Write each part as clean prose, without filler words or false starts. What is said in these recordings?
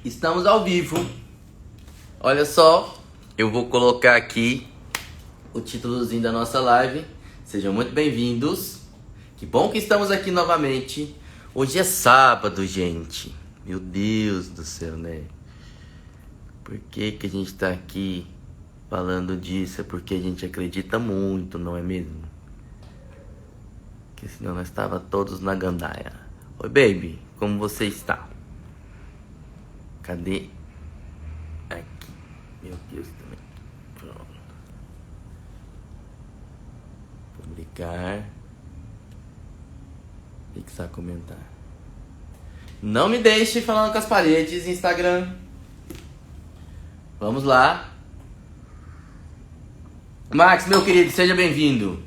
Estamos ao vivo. Olha só, eu vou colocar aqui o títulozinho da nossa live. Sejam muito bem-vindos. Que bom que estamos aqui novamente. Hoje é sábado, gente. Meu Deus do céu, né? Por que a gente tá aqui falando disso? É porque a gente acredita muito, não é mesmo? Porque senão nós estava todos na gandaia. Oi, baby, como você está? Cadê? Aqui. Meu Deus também. Pronto. Publicar. Fixar comentar. Não me deixe falando com as paredes, Instagram. Vamos lá. Max, meu querido, seja bem-vindo.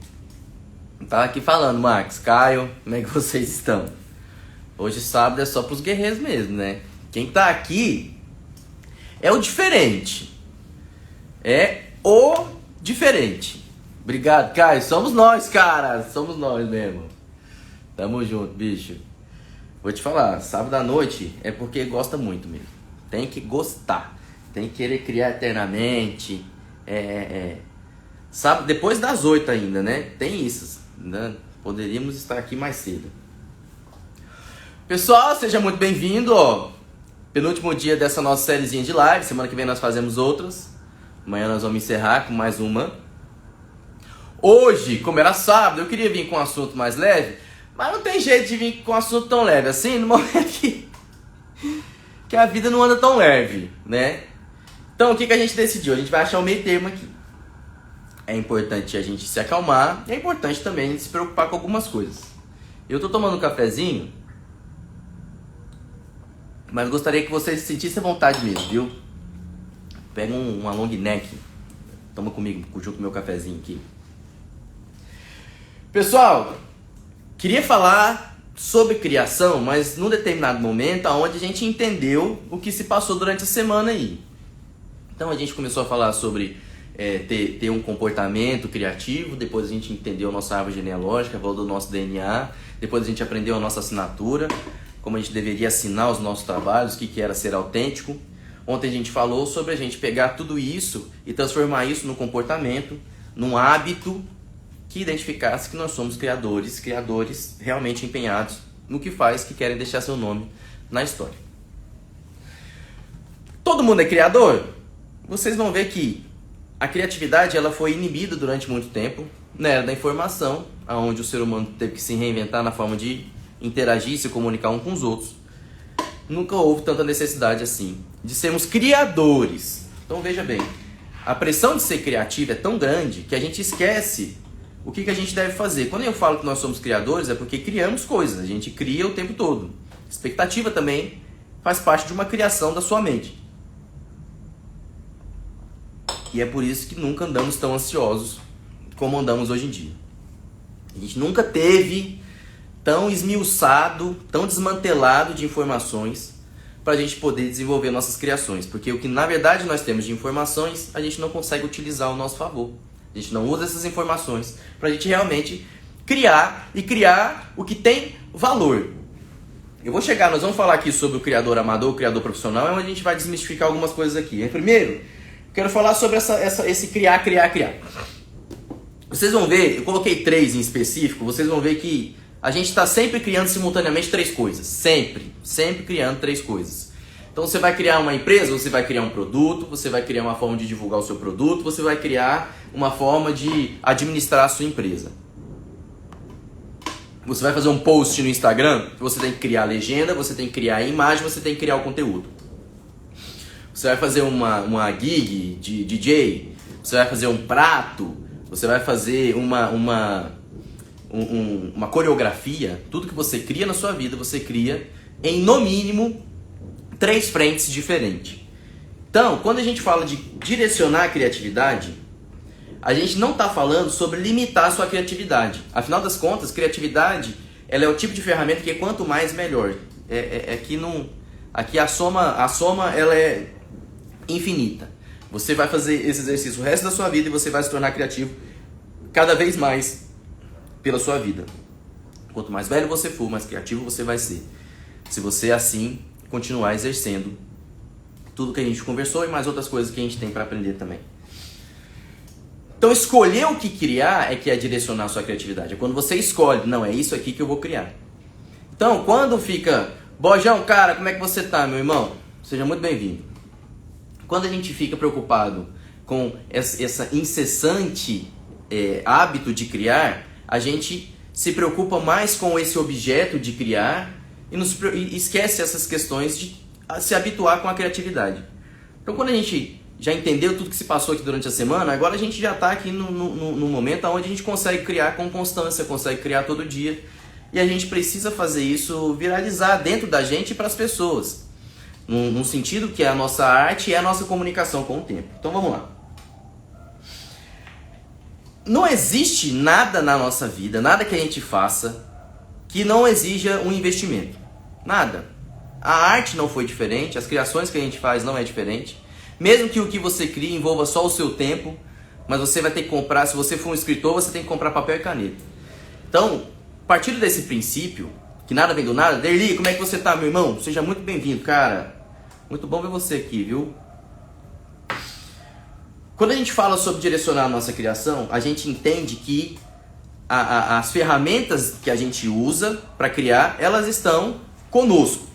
Tava aqui falando, Max, Caio, como é que vocês estão? Hoje sábado é só pros guerreiros mesmo, né? Quem tá aqui é o diferente. É o diferente. Obrigado, Caio. Somos nós, cara. Somos nós mesmo. Tamo junto, bicho. Vou te falar, sábado à noite é porque gosta muito mesmo. Tem que gostar. Tem que querer criar eternamente. Sábado, depois das 8 ainda, né? Tem isso, né? Poderíamos estar aqui mais cedo. Pessoal, seja muito bem-vindo, ó. Penúltimo dia dessa nossa sériezinha de live. Semana que vem nós fazemos outras. Amanhã nós vamos encerrar com mais uma. Hoje, como era sábado, eu queria vir com um assunto mais leve, mas não tem jeito de vir com um assunto tão leve assim, no momento que a vida não anda tão leve, né? Então, o que a gente decidiu? A gente vai achar o meio termo aqui. É importante a gente se acalmar, e é importante também a gente se preocupar com algumas coisas. Eu tô tomando um cafezinho, mas gostaria que vocês sentissem a vontade mesmo, viu? Pega uma long neck, toma comigo, junto com o meu cafezinho aqui. Pessoal, queria falar sobre criação, mas num determinado momento onde a gente entendeu o que se passou durante a semana aí. Então a gente começou a falar sobre ter um comportamento criativo, depois a gente entendeu a nossa árvore genealógica, falou do nosso DNA, depois a gente aprendeu a nossa assinatura, como a gente deveria assinar os nossos trabalhos, o que era ser autêntico. Ontem a gente falou sobre a gente pegar tudo isso e transformar isso num comportamento, num hábito que identificasse que nós somos criadores realmente empenhados no que faz, que querem deixar seu nome na história. Todo mundo é criador? Vocês vão ver que a criatividade ela foi inibida durante muito tempo na era da informação, onde o ser humano teve que se reinventar na forma de interagir, se comunicar um com os outros. Nunca houve tanta necessidade assim de sermos criadores. Então veja bem, a pressão de ser criativo é tão grande que a gente esquece o que a gente deve fazer. Quando eu falo que nós somos criadores é porque criamos coisas, a gente cria o tempo todo. Expectativa também faz parte de uma criação da sua mente. E é por isso que nunca andamos tão ansiosos como andamos hoje em dia. A gente nunca teve tão esmiuçado, tão desmantelado de informações para a gente poder desenvolver nossas criações. Porque o que na verdade nós temos de informações, a gente não consegue utilizar ao nosso favor. A gente não usa essas informações para a gente realmente criar e criar o que tem valor. Nós vamos falar aqui sobre o criador amador, o criador profissional, onde a gente vai desmistificar algumas coisas aqui. Primeiro, quero falar sobre esse criar. Vocês vão ver, eu coloquei 3 em específico, vocês vão ver que a gente está sempre criando simultaneamente 3 coisas. Sempre criando 3 coisas. Então você vai criar uma empresa, você vai criar um produto, você vai criar uma forma de divulgar o seu produto, você vai criar uma forma de administrar a sua empresa. Você vai fazer um post no Instagram, você tem que criar a legenda, você tem que criar a imagem, você tem que criar o conteúdo. Você vai fazer uma gig de DJ, você vai fazer um prato, você vai fazer uma coreografia. Tudo que você cria na sua vida, você cria em, no mínimo, 3 frentes diferentes. Então, quando a gente fala de direcionar a criatividade, a gente não está falando sobre limitar a sua criatividade. Afinal das contas, criatividade ela é o tipo de ferramenta que quanto mais, melhor. Aqui a soma ela é infinita. Você vai fazer esse exercício o resto da sua vida e você vai se tornar criativo cada vez mais pela sua vida. Quanto mais velho você for, mais criativo você vai ser. Se você assim continuar exercendo tudo que a gente conversou e mais outras coisas que a gente tem para aprender também. Então escolher o que criar é que é direcionar a sua criatividade. É quando você escolhe, não, é isso aqui que eu vou criar. Então quando fica, Bojão, cara, como é que você tá, meu irmão? Seja muito bem-vindo. Quando a gente fica preocupado com essa incessante hábito de criar, a gente se preocupa mais com esse objeto de criar e esquece essas questões de se habituar com a criatividade. Então quando a gente já entendeu tudo que se passou aqui durante a semana, agora a gente já está aqui no momento onde a gente consegue criar com constância, consegue criar todo dia. E a gente precisa fazer isso viralizar dentro da gente e para as pessoas. Num sentido que é a nossa arte e a nossa comunicação com o tempo. Então vamos lá. Não existe nada na nossa vida, nada que a gente faça, que não exija um investimento. Nada. A arte não foi diferente, as criações que a gente faz não é diferente. Mesmo que o que você cria envolva só o seu tempo, mas você vai ter que comprar, se você for um escritor, você tem que comprar papel e caneta. Então, partindo desse princípio, que nada vem do nada, Derli, como é que você tá, meu irmão? Seja muito bem-vindo, cara. Muito bom ver você aqui, viu? Quando a gente fala sobre direcionar a nossa criação, a gente entende que as ferramentas que a gente usa para criar, elas estão conosco.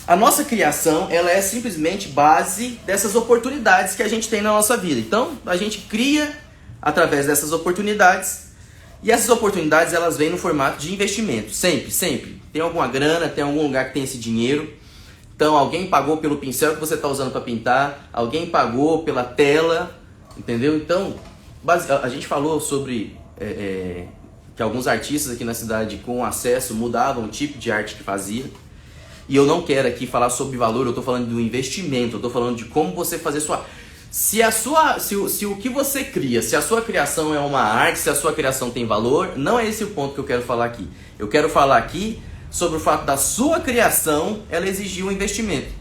A nossa criação, ela é simplesmente base dessas oportunidades que a gente tem na nossa vida. Então, a gente cria através dessas oportunidades. E essas oportunidades, elas vêm no formato de investimento. Sempre, sempre. Tem alguma grana, tem algum lugar que tem esse dinheiro. Então, alguém pagou pelo pincel que você está usando para pintar. Alguém pagou pela tela. Entendeu? Então, a gente falou sobre que alguns artistas aqui na cidade com acesso mudavam o tipo de arte que fazia. E eu não quero aqui falar sobre valor, eu estou falando do investimento, eu estou falando de como você fazer sua... Se o que você cria, se a sua criação é uma arte, se a sua criação tem valor, não é esse o ponto que eu quero falar aqui. Eu quero falar aqui sobre o fato da sua criação, ela exigir um investimento.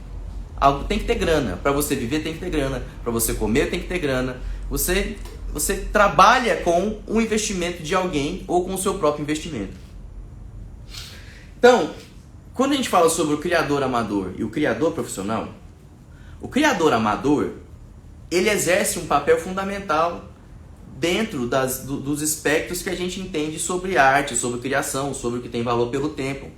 Algo tem que ter grana, para você viver tem que ter grana, para você comer tem que ter grana. Você trabalha com o investimento de alguém ou com o seu próprio investimento. Então, quando a gente fala sobre o criador amador e o criador profissional, o criador amador, ele exerce um papel fundamental dentro dos espectros que a gente entende sobre arte, sobre criação, sobre o que tem valor pelo tempo.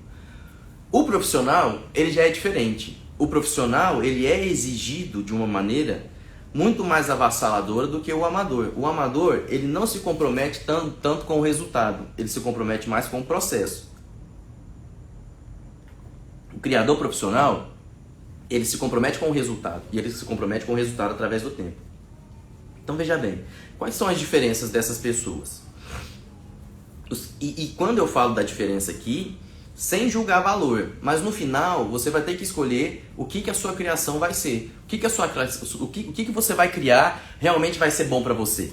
O profissional, ele já é diferente. O profissional, ele é exigido de uma maneira muito mais avassaladora do que o amador. O amador, ele não se compromete tanto com o resultado, ele se compromete mais com o processo. O criador profissional, ele se compromete com o resultado. E ele se compromete com o resultado através do tempo. Então veja bem, quais são as diferenças dessas pessoas? E quando eu falo da diferença aqui, sem julgar valor, mas no final você vai ter que escolher o que a sua criação vai ser. O que você vai criar realmente vai ser bom para você.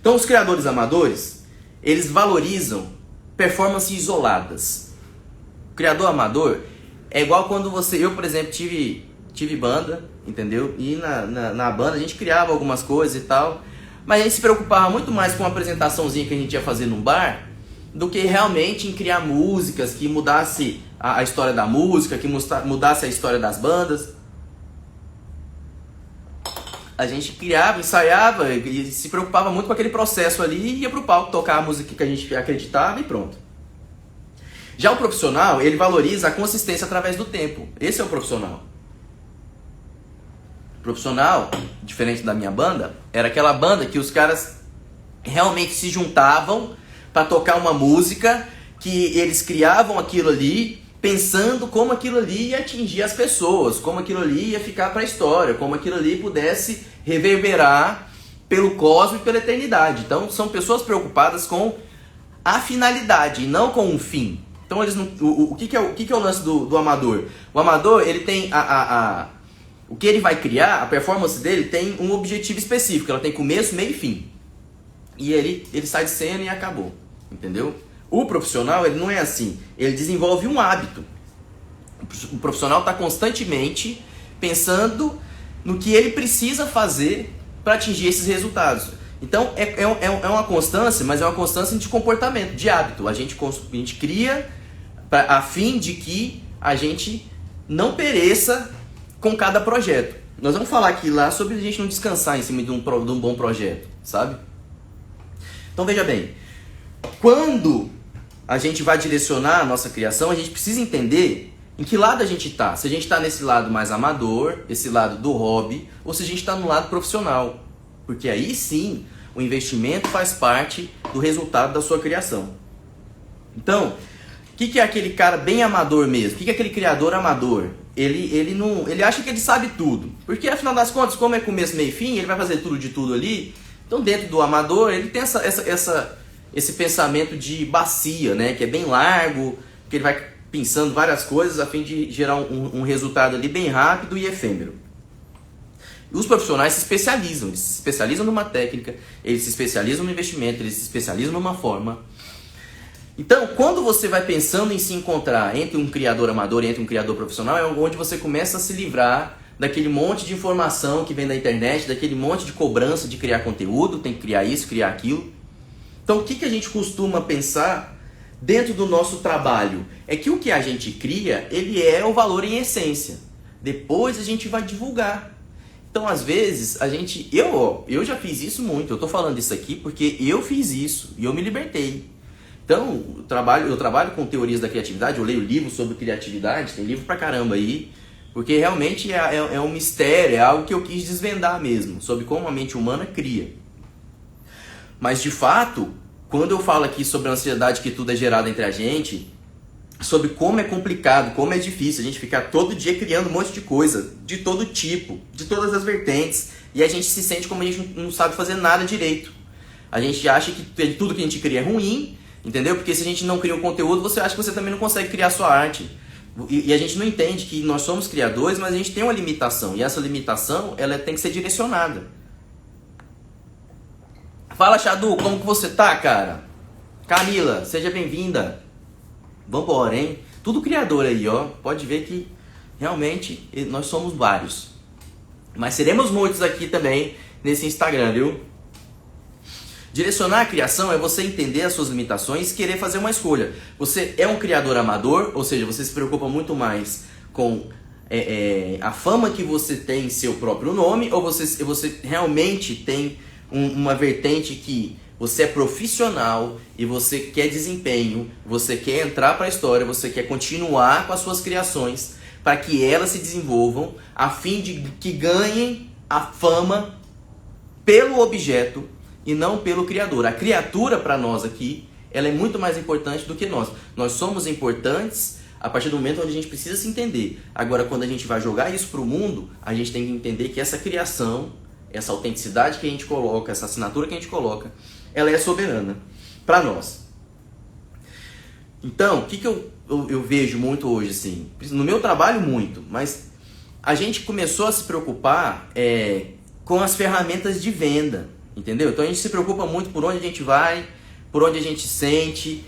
Então os criadores amadores, eles valorizam performances isoladas. Criador amador é igual quando eu, por exemplo, tive banda, entendeu? E na banda a gente criava algumas coisas e tal, mas a gente se preocupava muito mais com uma apresentaçãozinha que a gente ia fazer num bar do que realmente em criar músicas que mudasse a história da música, que mudasse a história das bandas. A gente criava, ensaiava e se preocupava muito com aquele processo ali e ia pro palco tocar a música que a gente acreditava e pronto. Já o profissional, ele valoriza a consistência através do tempo. Esse é o profissional. O profissional, diferente da minha banda, era aquela banda que os caras realmente se juntavam para tocar uma música, que eles criavam aquilo ali pensando como aquilo ali ia atingir as pessoas, como aquilo ali ia ficar para a história, como aquilo ali pudesse reverberar pelo cosmos e pela eternidade. Então são pessoas preocupadas com a finalidade e não com o fim. Então eles não, o que é o lance do amador? O amador, ele tem o que ele vai criar, a performance dele tem um objetivo específico, ela tem começo, meio e fim. E ele sai de cena e acabou, entendeu? O profissional, ele não é assim, ele desenvolve um hábito. O profissional está constantemente pensando no que ele precisa fazer para atingir esses resultados. Então é uma constância, mas é uma constância de comportamento, de hábito. A gente cria a fim de que a gente não pereça com cada projeto. Nós vamos falar aqui lá sobre a gente não descansar em cima de um bom projeto, sabe? Então veja bem, quando a gente vai direcionar a nossa criação, a gente precisa entender em que lado a gente está. Se a gente está nesse lado mais amador, esse lado do hobby, ou se a gente está no lado profissional. Porque aí sim, o investimento faz parte do resultado da sua criação. Então, o que é aquele cara bem amador mesmo? O que é aquele criador amador? Ele acha que ele sabe tudo. Porque afinal das contas, como é começo, meio e fim, ele vai fazer tudo de tudo ali. Então dentro do amador, ele tem esse pensamento de bacia, né? Que é bem largo, que ele vai pensando várias coisas a fim de gerar um resultado ali bem rápido e efêmero. Os profissionais se especializam, eles se especializam numa técnica, eles se especializam no investimento, eles se especializam numa forma. Então, quando você vai pensando em se encontrar entre um criador amador e entre um criador profissional, é onde você começa a se livrar daquele monte de informação que vem da internet, daquele monte de cobrança de criar conteúdo, tem que criar isso, criar aquilo. Então, o que a gente costuma pensar dentro do nosso trabalho? É que o que a gente cria, ele é o valor em essência. Depois a gente vai divulgar. Então, às vezes, eu já fiz isso muito. Eu estou falando isso aqui porque eu fiz isso e eu me libertei. Então, eu trabalho com teorias da criatividade, eu leio livros sobre criatividade, tem livro pra caramba aí, porque realmente é um mistério, é algo que eu quis desvendar mesmo, sobre como a mente humana cria. Mas, de fato, quando eu falo aqui sobre a ansiedade que tudo é gerado entre a gente, sobre como é complicado, como é difícil a gente ficar todo dia criando um monte de coisa, de todo tipo, de todas as vertentes, e a gente se sente como a gente não sabe fazer nada direito. A gente acha que tudo que a gente cria é ruim, entendeu? Porque se a gente não cria um conteúdo, você acha que você também não consegue criar a sua arte. E a gente não entende que nós somos criadores, mas a gente tem uma limitação, e essa limitação ela tem que ser direcionada. Fala, Xadu, como que você tá, cara? Camila, seja bem-vinda. Vambora, hein? Tudo criador aí, ó. Pode ver que realmente nós somos vários. Mas seremos muitos aqui também nesse Instagram, viu? Direcionar a criação é você entender as suas limitações e querer fazer uma escolha. Você é um criador amador, ou seja, você se preocupa muito mais com a fama que você tem em seu próprio nome, ou você realmente tem uma vertente que você é profissional e você quer desempenho, você quer entrar para a história, você quer continuar com as suas criações para que elas se desenvolvam a fim de que ganhem a fama pelo objeto e não pelo criador. A criatura para nós aqui, ela é muito mais importante do que nós. Nós somos importantes a partir do momento onde a gente precisa se entender. Agora, quando a gente vai jogar isso para o mundo, a gente tem que entender que essa criação, essa autenticidade que a gente coloca, essa assinatura que a gente coloca, ela é soberana para nós. Então, o que eu vejo muito hoje, assim, no meu trabalho muito, mas a gente começou a se preocupar com as ferramentas de venda, entendeu? Então a gente se preocupa muito por onde a gente vai, por onde a gente sente,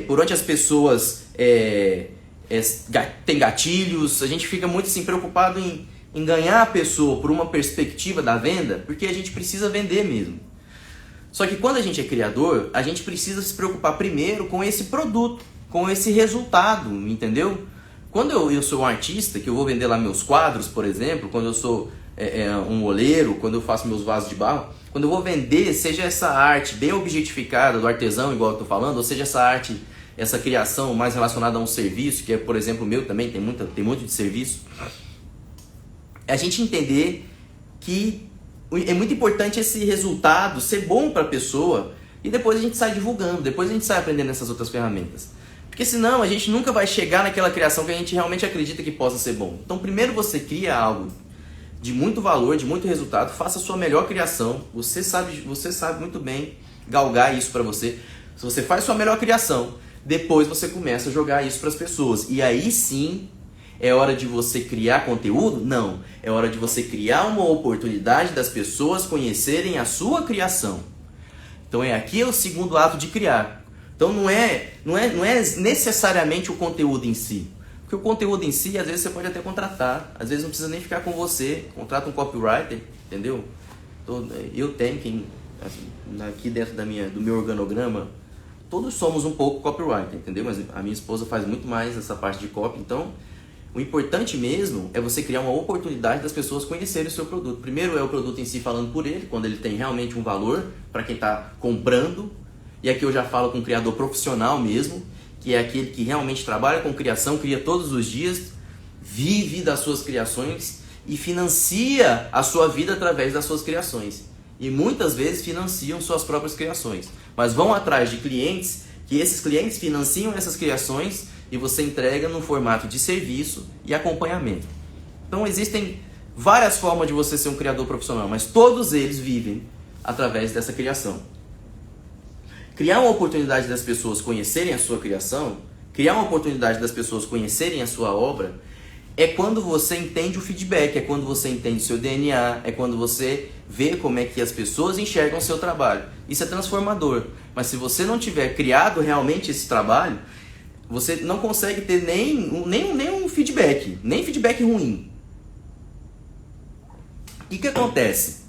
por onde as pessoas têm gatilhos. A gente fica muito assim, preocupado em ganhar a pessoa por uma perspectiva da venda, porque a gente precisa vender mesmo. Só que quando a gente é criador, a gente precisa se preocupar primeiro com esse produto, com esse resultado, entendeu? Quando eu sou um artista, que eu vou vender lá meus quadros, por exemplo, quando eu sou um oleiro, quando eu faço meus vasos de barro, quando eu vou vender, seja essa arte bem objetificada do artesão, igual eu estou falando, ou seja essa arte, essa criação mais relacionada a um serviço, que é, por exemplo, o meu também, tem muito de serviço, a gente entender que é muito importante esse resultado ser bom para a pessoa e depois a gente sai divulgando, depois a gente sai aprendendo essas outras ferramentas. Porque senão a gente nunca vai chegar naquela criação que a gente realmente acredita que possa ser bom. Então primeiro você cria algo de muito valor, de muito resultado, faça a sua melhor criação, você sabe muito bem galgar isso para você. Se você faz sua melhor criação, depois você começa a jogar isso para as pessoas. E aí sim, é hora de você criar conteúdo? Não. É hora de você criar uma oportunidade das pessoas conhecerem a sua criação. Então aqui é o segundo ato de criar. Então não é necessariamente o conteúdo em si. Porque o conteúdo em si, às vezes você pode até contratar. Às vezes não precisa nem ficar com você. Contrata um copywriter, entendeu? Eu tenho quem, assim, aqui dentro do meu organograma, todos somos um pouco copywriter, entendeu? Mas a minha esposa faz muito mais essa parte de copy, então O importante mesmo é você criar uma oportunidade das pessoas conhecerem o seu produto. Primeiro é o produto em si falando por ele, quando ele tem realmente um valor para quem está comprando. E aqui eu já falo com um criador profissional mesmo, que é aquele que realmente trabalha com criação, cria todos os dias, vive das suas criações e financia a sua vida através das suas criações. E muitas vezes financiam suas próprias criações. Mas vão atrás de clientes, que esses clientes financiam essas criações e você entrega no formato de serviço e acompanhamento. Então existem várias formas de você ser um criador profissional, mas todos eles vivem através dessa criação. Criar uma oportunidade das pessoas conhecerem a sua criação, criar uma oportunidade das pessoas conhecerem a sua obra, é quando você entende o feedback, é quando você entende o seu DNA, é quando você vê como é que as pessoas enxergam o seu trabalho. Isso é transformador. Mas se você não tiver criado realmente esse trabalho, você não consegue ter nenhum feedback, nem feedback ruim. O que acontece?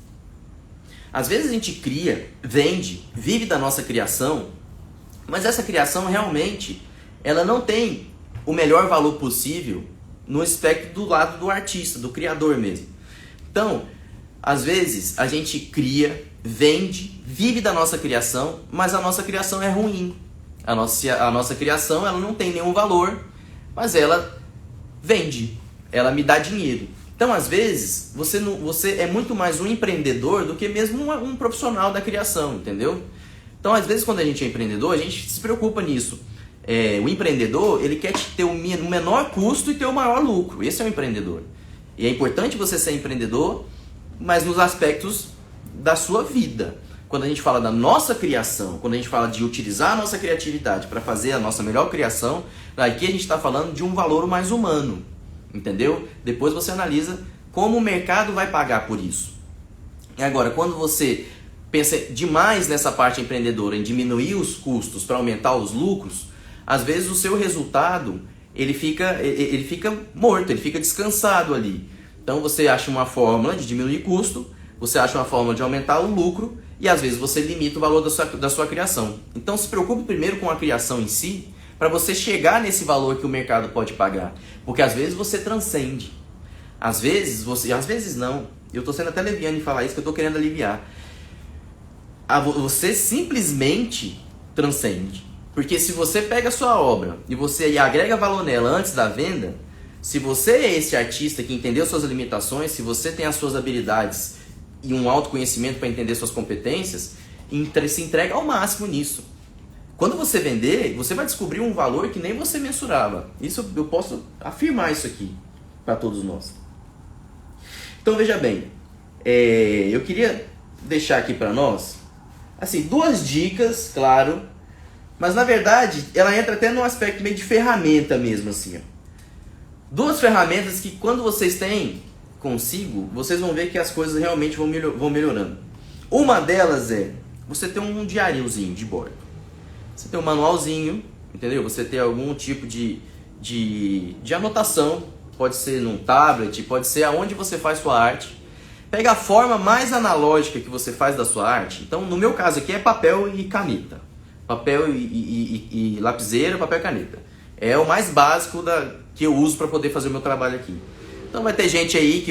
Às vezes a gente cria, vende, vive da nossa criação, mas essa criação realmente ela não tem o melhor valor possível no aspecto do lado do artista, do criador mesmo. Então, às vezes a gente cria, vende, vive da nossa criação, mas a nossa criação é ruim. A nossa criação ela não tem nenhum valor, mas ela vende, ela me dá dinheiro. Então, às vezes, você é muito mais um empreendedor do que mesmo um profissional da criação, entendeu? Então, às vezes, quando a gente é empreendedor, a gente se preocupa nisso. O empreendedor, ele quer ter o menor custo e ter o maior lucro. Esse é o empreendedor. E é importante você ser empreendedor, mas nos aspectos da sua vida. Quando a gente fala da nossa criação, quando a gente fala de utilizar a nossa criatividade para fazer a nossa melhor criação, aqui a gente está falando de um valor mais humano, entendeu? Depois você analisa como o mercado vai pagar por isso. E agora, quando você pensa demais nessa parte empreendedora, em diminuir os custos para aumentar os lucros, às vezes o seu resultado ele fica morto, ele fica descansado ali. Então você acha uma fórmula de diminuir custo, você acha uma fórmula de aumentar o lucro e às vezes você limita o valor da sua criação. Então se preocupe primeiro com a criação em si, para você chegar nesse valor que o mercado pode pagar. Porque às vezes você transcende. Às vezes não. Eu estou sendo até leviano em falar isso, que eu estou querendo aliviar. Você simplesmente transcende. Porque se você pega a sua obra e você agrega valor nela antes da venda, se você é esse artista que entendeu suas limitações, se você tem as suas habilidades e um autoconhecimento para entender suas competências, se entrega ao máximo nisso. Quando você vender, você vai descobrir um valor que nem você mensurava. Isso eu posso afirmar isso aqui para todos nós. Então veja bem, eu queria deixar aqui para nós assim, 2 dicas, claro, mas na verdade ela entra até num aspecto meio de ferramenta mesmo assim. 2 ferramentas que quando vocês têm consigo, vocês vão ver que as coisas realmente vão melhorando. Uma delas é você ter um diáriozinho de bordo. Você tem um manualzinho, entendeu? Você tem algum tipo de anotação, pode ser num tablet, pode ser aonde você faz sua arte. Pega a forma mais analógica que você faz da sua arte. Então, no meu caso aqui é papel e caneta. Papel e lapiseira, papel e caneta. É o mais básico que eu uso para poder fazer o meu trabalho aqui. Então vai ter gente aí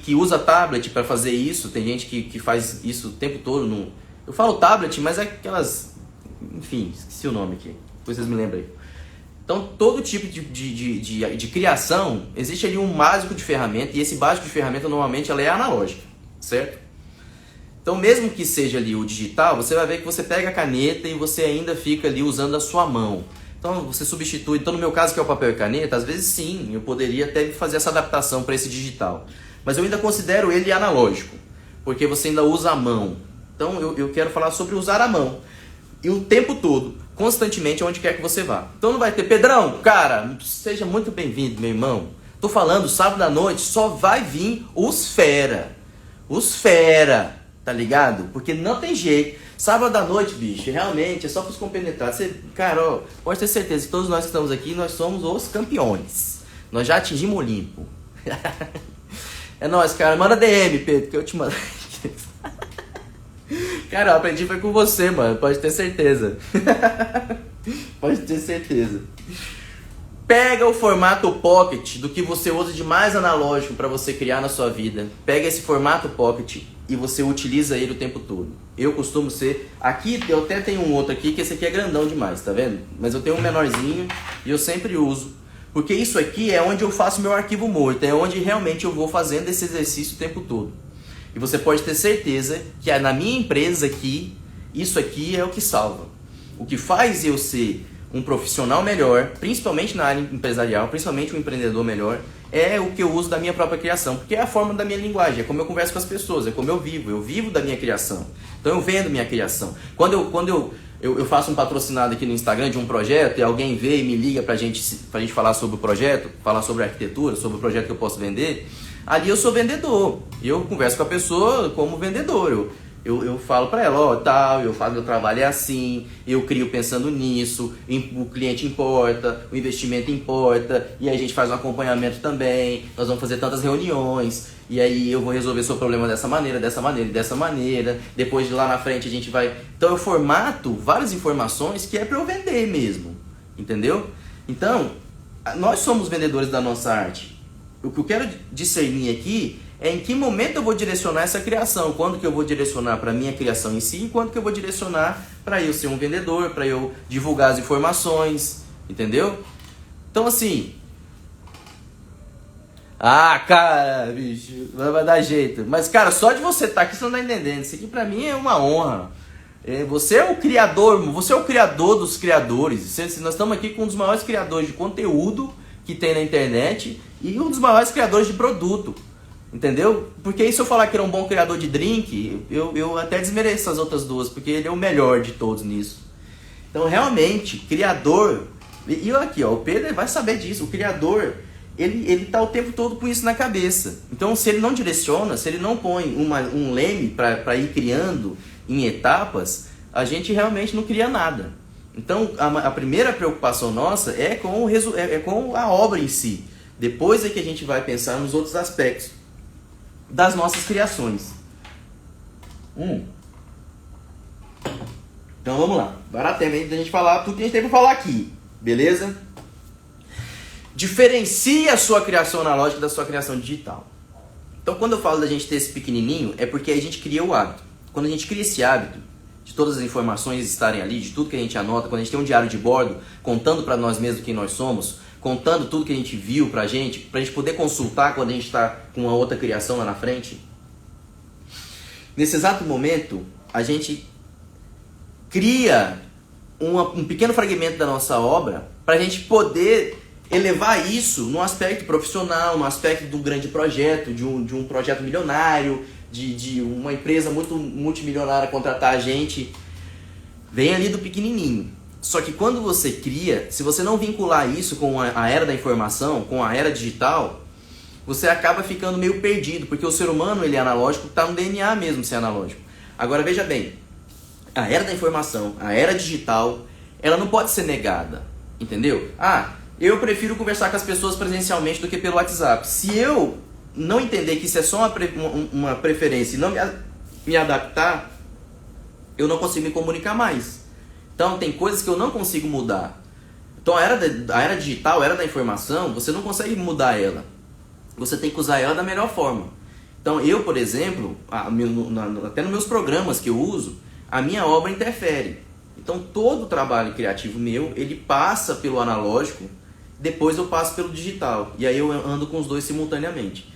que usa tablet para fazer isso, tem gente que faz isso o tempo todo. Eu falo tablet, mas é aquelas... Enfim, esqueci o nome aqui, depois vocês me lembram aí. Então, todo tipo de criação, existe ali um básico de ferramenta, e esse básico de ferramenta, normalmente, ela é analógica, certo? Então, mesmo que seja ali o digital, você vai ver que você pega a caneta e você ainda fica ali usando a sua mão. Então, você substitui. Então, no meu caso, que é o papel e caneta, às vezes sim, eu poderia até fazer essa adaptação para esse digital. Mas eu ainda considero ele analógico, porque você ainda usa a mão. Então, eu quero falar sobre usar a mão. E o tempo todo, constantemente, onde quer que você vá. Então não vai ter, Pedrão, cara, seja muito bem-vindo, meu irmão. Tô falando, sábado à noite só vai vir os fera. Os fera, tá ligado? Porque não tem jeito. Sábado à noite, bicho, realmente é só pros compenetrados. Cara, ó, pode ter certeza que todos nós que estamos aqui, nós somos os campeões. Nós já atingimos o Olimpo. É nóis, cara. Manda DM, Pedro, que eu te mando. Cara, eu aprendi foi com você, mano. Pode ter certeza. Pode ter certeza. Pega o formato Pocket do que você usa de mais analógico para você criar na sua vida. Pega esse formato Pocket e você utiliza ele o tempo todo. Eu costumo ser... Aqui eu até tenho um outro aqui, que esse aqui é grandão demais, tá vendo? Mas eu tenho um menorzinho e eu sempre uso. Porque isso aqui é onde eu faço meu arquivo morto. É onde realmente eu vou fazendo esse exercício o tempo todo. E você pode ter certeza que na minha empresa aqui, isso aqui é o que salva. O que faz eu ser um profissional melhor, principalmente na área empresarial, principalmente um empreendedor melhor, é o que eu uso da minha própria criação, porque é a forma da minha linguagem, é como eu converso com as pessoas, é como eu vivo da minha criação. Então eu vendo minha criação. Quando eu faço um patrocinado aqui no Instagram de um projeto e alguém vê e me liga pra gente falar sobre o projeto, falar sobre a arquitetura, sobre o projeto que eu posso vender, ali eu sou vendedor. Eu converso com a pessoa como vendedor. Eu falo para ela, eu faço meu trabalho é assim, eu crio pensando nisso, o cliente importa, o investimento importa, e aí a gente faz um acompanhamento também, nós vamos fazer tantas reuniões, e aí eu vou resolver seu problema dessa maneira, e dessa maneira, depois de lá na frente a gente vai... Então eu formato várias informações que é para eu vender mesmo, entendeu? Então, nós somos vendedores da nossa arte. O que eu quero discernir aqui é em que momento eu vou direcionar essa criação, quando que eu vou direcionar para a minha criação em si, e quando que eu vou direcionar para eu ser um vendedor, para eu divulgar as informações, entendeu? Então assim, cara, bicho, vai dar jeito. Mas cara, só de você estar aqui você não está entendendo, isso aqui para mim é uma honra. Você é o criador, você é o criador dos criadores. Nós estamos aqui com um dos maiores criadores de conteúdo que tem na internet e um dos maiores criadores de produto. Entendeu? Porque aí se eu falar que ele é um bom criador de drink, eu até desmereço as outras duas, porque ele é o melhor de todos nisso. Então realmente, criador, e aqui ó, o Pedro vai saber disso, o criador, ele tá o tempo todo com isso na cabeça. Então se ele não direciona, se ele não põe um leme para ir criando em etapas, a gente realmente não cria nada. Então a primeira preocupação nossa é com a obra em si. Depois é que a gente vai pensar nos outros aspectos das nossas criações. Então vamos lá. Bora tema aí da gente falar tudo que a gente tem para falar aqui. Beleza? Diferencie a sua criação analógica da sua criação digital. Então quando eu falo da gente ter esse pequenininho, é porque a gente cria o hábito. Quando a gente cria esse hábito, de todas as informações estarem ali, de tudo que a gente anota, quando a gente tem um diário de bordo, contando para nós mesmos quem nós somos, contando tudo que a gente viu pra gente poder consultar quando a gente está com uma outra criação lá na frente. Nesse exato momento, a gente cria um pequeno fragmento da nossa obra para a gente poder elevar isso no aspecto profissional, no aspecto de um grande projeto, de um projeto milionário, de uma empresa muito multimilionária contratar a gente. Vem ali do pequenininho. Só que quando você cria, se você não vincular isso com a era da informação, com a era digital, você acaba ficando meio perdido, porque o ser humano ele é analógico, está no DNA mesmo ser analógico. Agora veja bem, a era da informação, a era digital, ela não pode ser negada, entendeu? Eu prefiro conversar com as pessoas presencialmente do que pelo WhatsApp. Se eu não entender que isso é só uma preferência e não me adaptar, eu não consigo me comunicar mais. Então tem coisas que eu não consigo mudar. Então a era digital, a era da informação, você não consegue mudar ela. Você tem que usar ela da melhor forma. Então eu, por exemplo, até nos meus programas que eu uso, a minha obra interfere. Então todo o trabalho criativo meu, ele passa pelo analógico, depois eu passo pelo digital. E aí eu ando com os dois simultaneamente.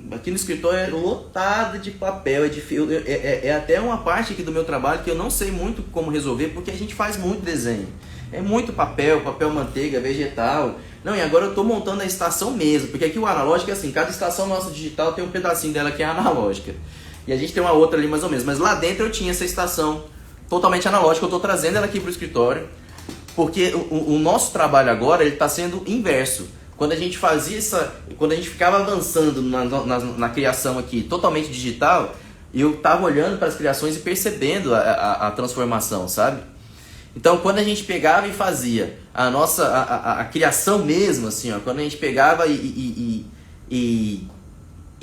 Aqui no escritório é lotado de papel, é até uma parte aqui do meu trabalho que eu não sei muito como resolver, porque a gente faz muito desenho. É muito papel manteiga, vegetal. Não, e agora eu estou montando a estação mesmo, porque aqui o analógico é assim, cada estação nossa digital tem um pedacinho dela que é analógica. E a gente tem uma outra ali mais ou menos, mas lá dentro eu tinha essa estação totalmente analógica, eu estou trazendo ela aqui para o escritório, porque o nosso trabalho agora ele está sendo inverso. Quando a gente quando a gente ficava avançando na criação aqui totalmente digital, eu estava olhando para as criações e percebendo a transformação, sabe? Então quando a gente pegava e fazia a criação mesmo, assim, ó, quando a gente pegava e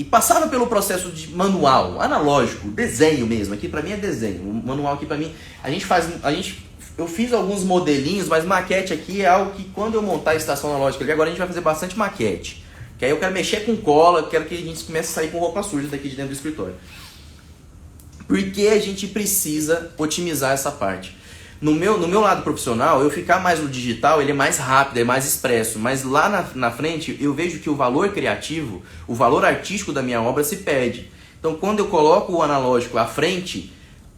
passava pelo processo de manual, analógico, desenho mesmo, aqui para mim é desenho, o manual aqui para mim, a gente eu fiz alguns modelinhos, mas maquete aqui é algo que quando eu montar a estação analógica ali, agora a gente vai fazer bastante maquete. Que aí eu quero mexer com cola, quero que a gente comece a sair com roupa suja daqui de dentro do escritório. Porque a gente precisa otimizar essa parte. No meu lado profissional, eu ficar mais no digital, ele é mais rápido, é mais expresso. Mas lá na frente, eu vejo que o valor criativo, o valor artístico da minha obra se perde. Então, quando eu coloco o analógico à frente,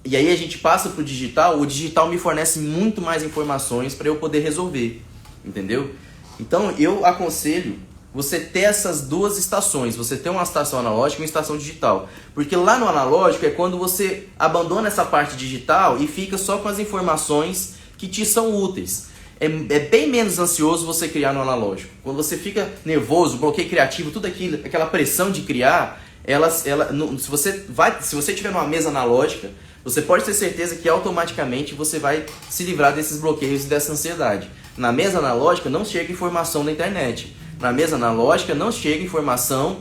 e aí a gente passa para o digital me fornece muito mais informações para eu poder resolver. Entendeu? Então, eu aconselho você ter essas duas estações. Você tem uma estação analógica e uma estação digital. Porque lá no analógico é quando você abandona essa parte digital e fica só com as informações que te são úteis. É bem menos ansioso você criar no analógico. Quando você fica nervoso, bloqueio criativo, tudo aquilo, aquela pressão de criar, se você tiver numa mesa analógica, você pode ter certeza que automaticamente você vai se livrar desses bloqueios e dessa ansiedade. Na mesa analógica não chega informação da internet. Na mesa analógica não chega informação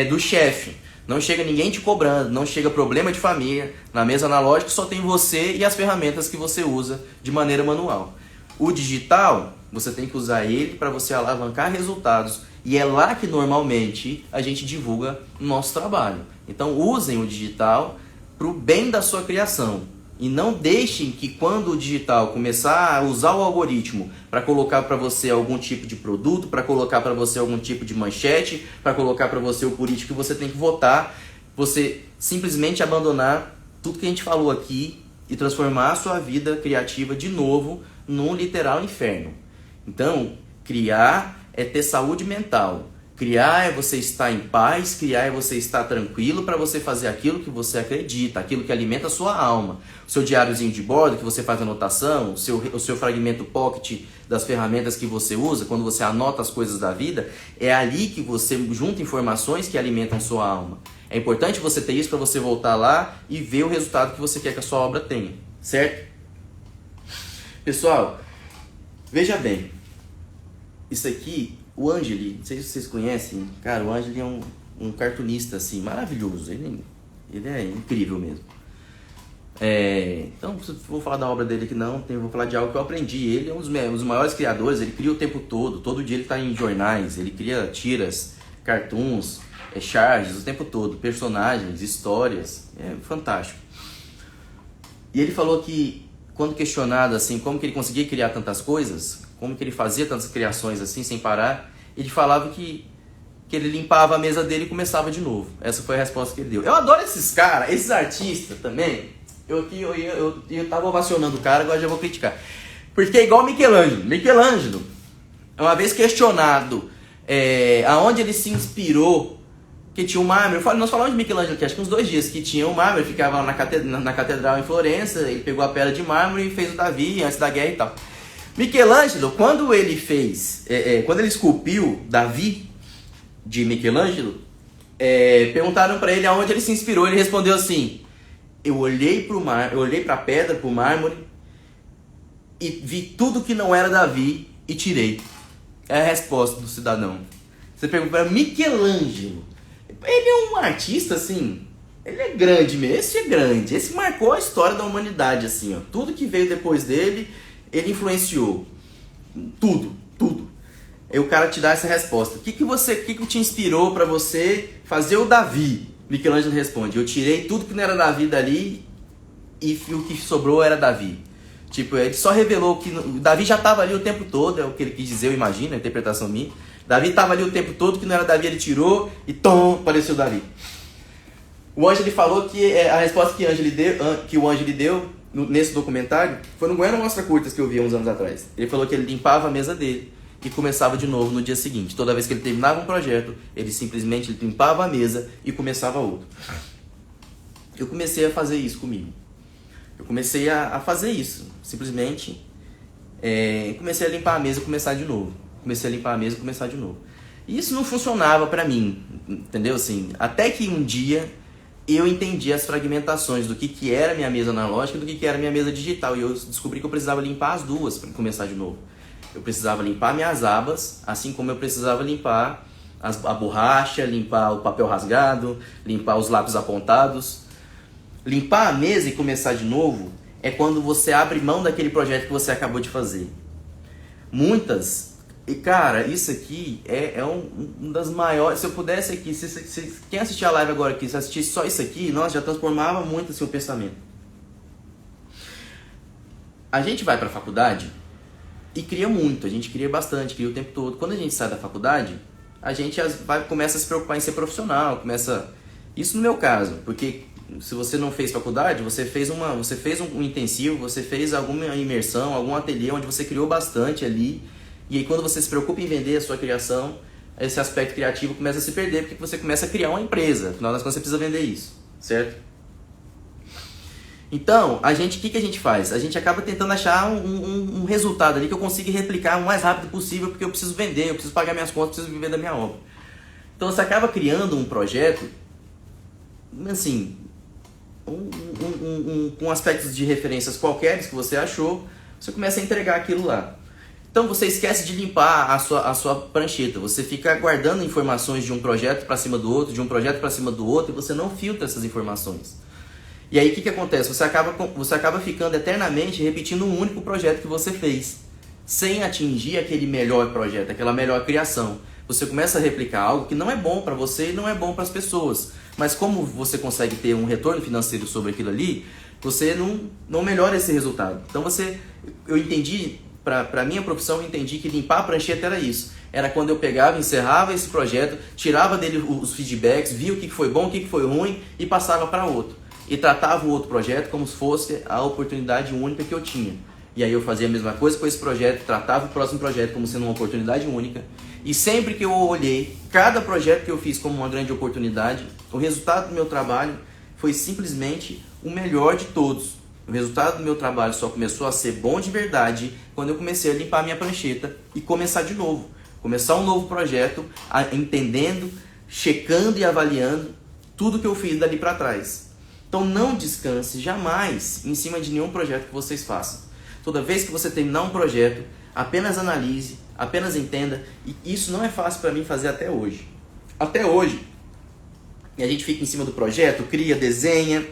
do chefe. Não chega ninguém te cobrando, não chega problema de família. Na mesa analógica só tem você e as ferramentas que você usa de maneira manual. O digital, você tem que usar ele para você alavancar resultados. E é lá que normalmente a gente divulga o nosso trabalho. Então usem o digital para o bem da sua criação. E não deixem que quando o digital começar a usar o algoritmo para colocar para você algum tipo de produto, para colocar para você algum tipo de manchete, para colocar para você o político que você tem que votar, você simplesmente abandonar tudo que a gente falou aqui e transformar a sua vida criativa de novo num literal inferno. Então, criar é ter saúde mental. Criar é você estar em paz, criar é você estar tranquilo para você fazer aquilo que você acredita, aquilo que alimenta a sua alma. O seu diáriozinho de bordo que você faz anotação, o seu fragmento pocket das ferramentas que você usa, quando você anota as coisas da vida, é ali que você junta informações que alimentam a sua alma. É importante você ter isso para você voltar lá e ver o resultado que você quer que a sua obra tenha, certo? Pessoal, veja bem, isso aqui... O Angeli, não sei se vocês conhecem, cara, o Angeli é um cartunista assim, maravilhoso, ele é incrível mesmo. Então, não vou falar da obra dele aqui não, vou falar de algo que eu aprendi. Ele é um dos maiores criadores, ele cria o tempo todo dia ele está em jornais, ele cria tiras, cartoons, charges o tempo todo, personagens, histórias, é fantástico. E ele falou que, quando questionado assim, como que ele conseguia criar tantas coisas, como que ele fazia tantas criações assim, sem parar, ele falava que ele limpava a mesa dele e começava de novo. Essa foi a resposta que ele deu. Eu adoro esses caras, esses artistas também. Eu tava ovacionando o cara, agora já vou criticar. Porque é igual Michelangelo. Michelangelo, uma vez questionado aonde ele se inspirou, que tinha um mármore. Nós falamos de Michelangelo aqui, acho que uns 2 dias, que tinha um mármore, ficava lá na catedral em Florença, ele pegou a pedra de mármore e fez o Davi antes da guerra e tal. Michelangelo, quando ele quando ele esculpiu Davi de Michelangelo, perguntaram para ele aonde ele se inspirou. Ele respondeu assim: eu olhei para a pedra, para o mármore, e vi tudo que não era Davi e tirei. É a resposta do cidadão. Você pergunta para Michelangelo, ele é um artista assim, ele é grande mesmo, esse é grande, esse marcou a história da humanidade assim, ó. Tudo que veio depois dele, ele influenciou. Tudo. Aí o cara te dá essa resposta. O que te inspirou para você fazer o Davi? Michelangelo responde: eu tirei tudo que não era Davi dali e o que sobrou era Davi. Tipo, ele só revelou que o Davi já estava ali o tempo todo, é o que ele quis dizer, eu imagino, a interpretação minha. Davi estava ali o tempo todo, que não era Davi, ele tirou e apareceu Davi. O Angeli falou que a resposta que o Angeli deu nesse documentário foi no Goiânia Mostra Curtas que eu vi há uns anos atrás. Ele falou que ele limpava a mesa dele e começava de novo no dia seguinte. Toda vez que ele terminava um projeto, ele simplesmente limpava a mesa e começava outro. Eu comecei a fazer isso comigo. Eu comecei a fazer isso. Simplesmente comecei a limpar a mesa e começar de novo. E isso não funcionava pra mim, entendeu? Assim, até que um dia eu entendi as fragmentações do que era minha mesa analógica e do que era minha mesa digital. E eu descobri que eu precisava limpar as duas para começar de novo. Eu precisava limpar minhas abas, assim como eu precisava limpar a borracha, limpar o papel rasgado, limpar os lápis apontados. Limpar a mesa e começar de novo é quando você abre mão daquele projeto que você acabou de fazer. Muitas, e cara, isso aqui é um das maiores. Se eu pudesse aqui, quem assistir a live agora aqui, se assistisse só isso aqui, nossa, já transformava muito o seu pensamento. A gente vai para a faculdade e cria muito, a gente cria bastante, cria o tempo todo. Quando a gente sai da faculdade, a gente começa a se preocupar em ser profissional, isso no meu caso, porque se você não fez faculdade, você fez um intensivo, você fez alguma imersão, algum ateliê onde você criou bastante ali, e aí quando você se preocupa em vender a sua criação, esse aspecto criativo começa a se perder, porque você começa a criar uma empresa, afinal das contas você precisa vender isso, certo? Então, o que a gente faz? A gente acaba tentando achar um resultado ali que eu consiga replicar o mais rápido possível, porque eu preciso vender, eu preciso pagar minhas contas, eu preciso viver da minha obra. Então você acaba criando um projeto, assim, com aspectos de referências qualquer que você achou, você começa a entregar aquilo lá. Então você esquece de limpar a sua prancheta, você fica guardando informações de um projeto para cima do outro, de um projeto para cima do outro, e você não filtra essas informações. E aí o que acontece? Você acaba ficando eternamente repetindo um único projeto que você fez, sem atingir aquele melhor projeto, aquela melhor criação. Você começa a replicar algo que não é bom para você e não é bom para as pessoas. Mas como você consegue ter um retorno financeiro sobre aquilo ali, você não melhora esse resultado. Então eu entendi, para a minha profissão, eu entendi que limpar a prancheta era isso. Era quando eu pegava, encerrava esse projeto, tirava dele os feedbacks, via o que foi bom, o que foi ruim e passava para outro. E tratava o outro projeto como se fosse a oportunidade única que eu tinha. E aí eu fazia a mesma coisa com esse projeto, tratava o próximo projeto como sendo uma oportunidade única. E sempre que eu olhei cada projeto que eu fiz como uma grande oportunidade, o resultado do meu trabalho foi simplesmente o melhor de todos. O resultado do meu trabalho só começou a ser bom de verdade quando eu comecei a limpar a minha prancheta e começar de novo. Começar um novo projeto, entendendo, checando e avaliando tudo que eu fiz dali para trás. Então não descanse jamais em cima de nenhum projeto que vocês façam. Toda vez que você terminar um projeto, apenas analise, apenas entenda. E isso não é fácil para mim fazer até hoje. Até hoje, e a gente fica em cima do projeto, cria, desenha,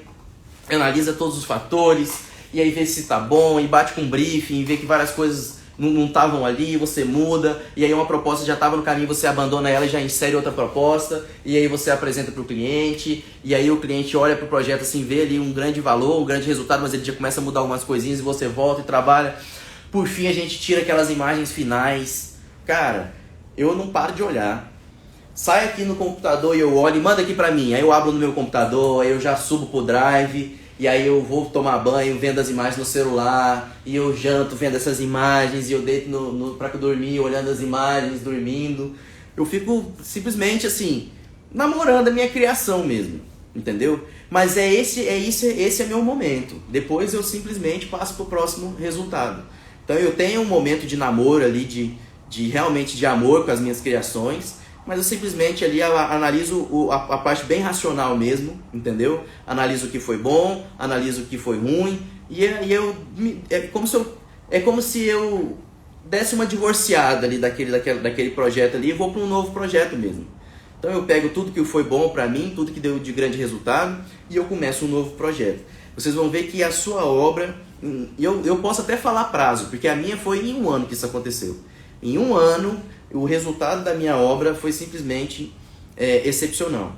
analisa todos os fatores, e aí vê se está bom, e bate com um briefing, e vê que várias coisas não estavam ali, você muda, e aí uma proposta já estava no caminho, você abandona ela e já insere outra proposta, e aí você apresenta para o cliente, e aí o cliente olha para o projeto assim, vê ali um grande valor, um grande resultado, mas ele já começa a mudar algumas coisinhas e você volta e trabalha. Por fim a gente tira aquelas imagens finais. Cara, eu não paro de olhar. Sai aqui no computador e eu olho e manda aqui para mim, aí eu abro no meu computador, aí eu já subo pro Drive, e aí eu vou tomar banho, vendo as imagens no celular, e eu janto vendo essas imagens, e eu deito pra dormir, olhando as imagens, dormindo. Eu fico simplesmente assim, namorando a minha criação mesmo, entendeu? Mas esse é meu momento. Depois eu simplesmente passo pro próximo resultado. Então eu tenho um momento de namoro ali, de realmente de amor com as minhas criações, mas eu simplesmente ali analiso a parte bem racional mesmo, entendeu? Analiso o que foi bom, analiso o que foi ruim, e é como se eu desse uma divorciada ali daquele projeto ali e vou para um novo projeto mesmo. Então eu pego tudo que foi bom para mim, tudo que deu de grande resultado, e eu começo um novo projeto. Vocês vão ver que a sua obra, eu posso até falar prazo, porque a minha foi em um ano que isso aconteceu. Em um ano, o resultado da minha obra foi simplesmente excepcional.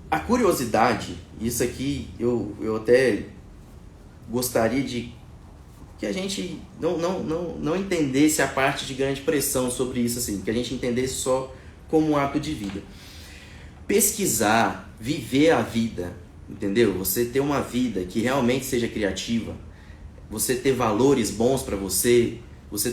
A curiosidade, isso aqui eu até gostaria de que a gente não entendesse a parte de grande pressão sobre isso, assim, que a gente entendesse só como um ato de vida. Pesquisar, viver a vida, entendeu? Você ter uma vida que realmente seja criativa, você ter valores bons para você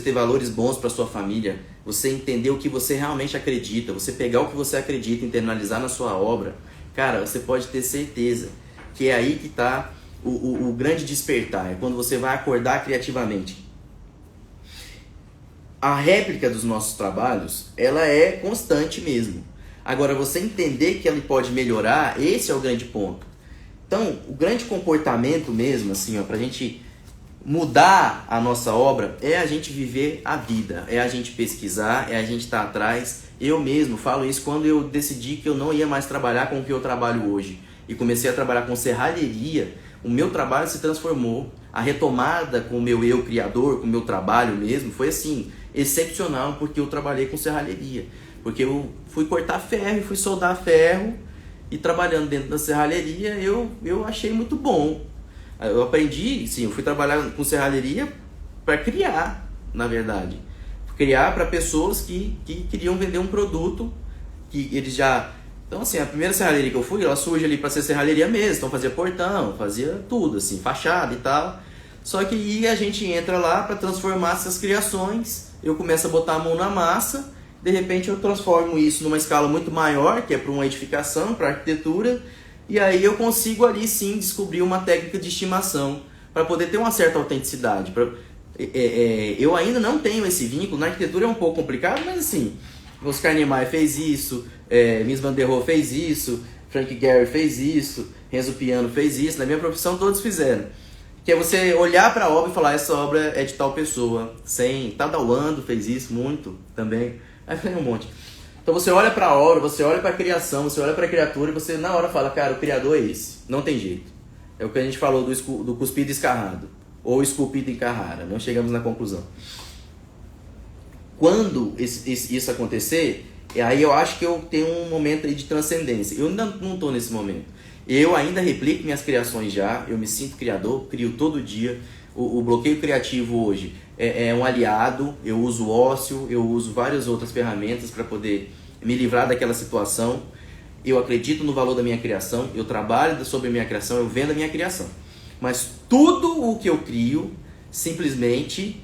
ter valores bons para sua família, você entender o que você realmente acredita, você pegar o que você acredita e internalizar na sua obra, cara, você pode ter certeza que é aí que está o grande despertar, é quando você vai acordar criativamente. A réplica dos nossos trabalhos, ela é constante mesmo. Agora, você entender que ela pode melhorar, esse é o grande ponto. Então, o grande comportamento mesmo, assim, para a gente mudar a nossa obra, é a gente viver a vida, é a gente pesquisar, é a gente estar atrás. Eu mesmo falo isso quando eu decidi que eu não ia mais trabalhar com o que eu trabalho hoje e comecei a trabalhar com serralheria. o meu trabalho se transformou. A retomada com o meu eu criador, com o meu trabalho mesmo, foi assim, excepcional, porque eu trabalhei com serralheria. Porque eu fui cortar ferro, fui soldar ferro, e trabalhando dentro da serralheria, eu achei muito bom. Eu aprendi, sim, eu fui trabalhar com serralheria para criar, na verdade. Criar para pessoas que queriam vender um produto que eles já... Então, assim, a primeira serralheria que eu fui, ela surge ali para ser serralheria mesmo. Então, fazia portão, fazia tudo, assim, fachada e tal. Só que aí a gente entra lá para transformar essas criações. Eu começo a botar a mão na massa. De repente, eu transformo isso numa escala muito maior, que é para uma edificação, para arquitetura. E aí eu consigo ali, sim, descobrir uma técnica de estimação para poder ter uma certa autenticidade. Eu ainda não tenho esse vínculo. Na arquitetura é um pouco complicado, mas assim... Oscar Niemeyer fez isso, Mies van der Rohe fez isso, Frank Gehry fez isso, Renzo Piano fez isso, na minha profissão todos fizeram. Que é você olhar para a obra e falar, essa obra é de tal pessoa. Tadao Ando fez isso muito também, aí tem um monte. Então você olha para a obra, você olha para a criação, você olha para a criatura e você na hora fala, cara, o criador é esse, não tem jeito. É o que a gente falou do cuspido escarrado, ou esculpido em Carrara, não chegamos na conclusão. Quando isso acontecer, aí eu acho que eu tenho um momento aí de transcendência. Eu ainda não estou nesse momento. Eu ainda replico minhas criações já, eu me sinto criador, crio todo dia. O bloqueio criativo hoje é um aliado, eu uso ócio, eu uso várias outras ferramentas para poder me livrar daquela situação. Eu acredito no valor da minha criação, eu trabalho sobre a minha criação, eu vendo a minha criação. Mas tudo o que eu crio, simplesmente,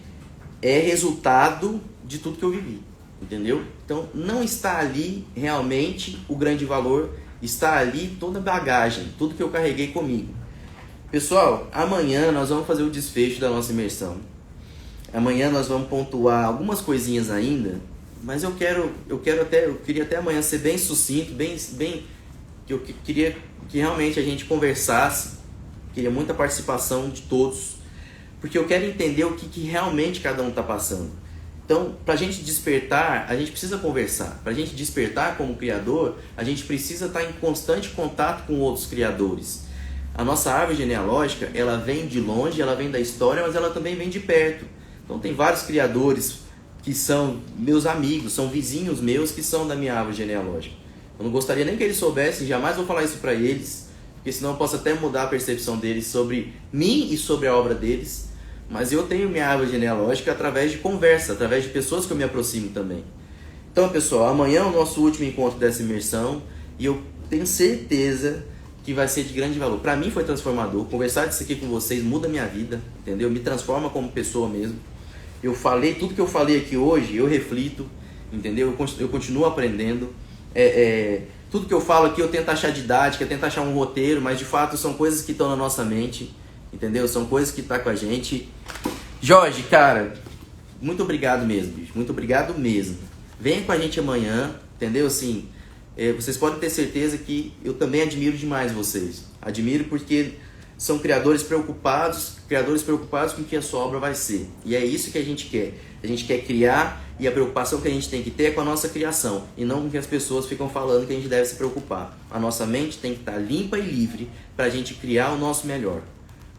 é resultado de tudo que eu vivi, entendeu? Então não está ali realmente o grande valor, está ali toda a bagagem, tudo que eu carreguei comigo. Pessoal, amanhã nós vamos fazer o desfecho da nossa imersão. Amanhã nós vamos pontuar algumas coisinhas ainda, mas eu queria até amanhã ser bem sucinto, bem que eu queria que realmente a gente conversasse, queria muita participação de todos, porque eu quero entender o que realmente cada um está passando. Então, para a gente despertar, a gente precisa conversar. Para a gente despertar como criador, a gente precisa estar em constante contato com outros criadores. A nossa árvore genealógica, ela vem de longe, ela vem da história, mas ela também vem de perto. Então, tem vários criadores que são meus amigos, são vizinhos meus que são da minha árvore genealógica. Eu não gostaria nem que eles soubessem, jamais vou falar isso para eles, porque senão eu posso até mudar a percepção deles sobre mim e sobre a obra deles. Mas eu tenho minha árvore genealógica através de conversa, através de pessoas que eu me aproximo também. Então, pessoal, amanhã é o nosso último encontro dessa imersão e eu tenho certeza que vai ser de grande valor. Para mim foi transformador. Conversar disso aqui com vocês muda a minha vida, entendeu? Me transforma como pessoa mesmo. Eu falei, tudo que eu falei aqui hoje, eu reflito, entendeu? Eu continuo aprendendo. Tudo que eu falo aqui eu tento achar didática, eu tento achar um roteiro, mas de fato são coisas que estão na nossa mente. Entendeu? São coisas que tá com a gente. Jorge, cara, muito obrigado mesmo, bicho. Muito obrigado mesmo. Venha com a gente amanhã, entendeu? Assim, vocês podem ter certeza que eu também admiro demais vocês. Admiro porque são criadores preocupados com o que a sua obra vai ser. E é isso que a gente quer. A gente quer criar e a preocupação que a gente tem que ter é com a nossa criação e não com o que as pessoas ficam falando que a gente deve se preocupar. A nossa mente tem que estar limpa e livre para a gente criar o nosso melhor.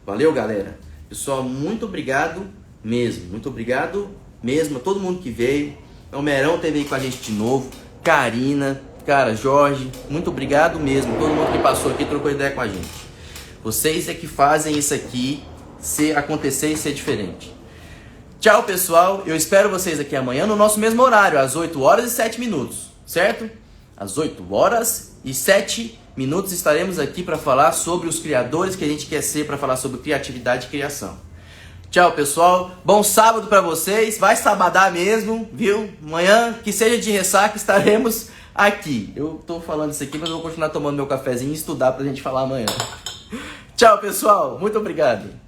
Valeu, galera. Pessoal, muito obrigado mesmo. Muito obrigado mesmo a todo mundo que veio. O Merão teve aí com a gente de novo. Karina, cara, Jorge, muito obrigado mesmo. Todo mundo que passou aqui trocou ideia com a gente. Vocês é que fazem isso aqui acontecer e ser diferente. Tchau, pessoal. Eu espero vocês aqui amanhã no nosso mesmo horário, às 8 horas e 7 minutos, certo? Às 8 horas e 7 minutos estaremos aqui para falar sobre os criadores que a gente quer ser, para falar sobre criatividade e criação. Tchau, pessoal. Bom sábado para vocês. Vai sabadar mesmo, viu? Amanhã, que seja de ressaca, estaremos aqui. Eu tô falando isso aqui, mas eu vou continuar tomando meu cafezinho e estudar pra gente falar amanhã. Tchau, pessoal. Muito obrigado.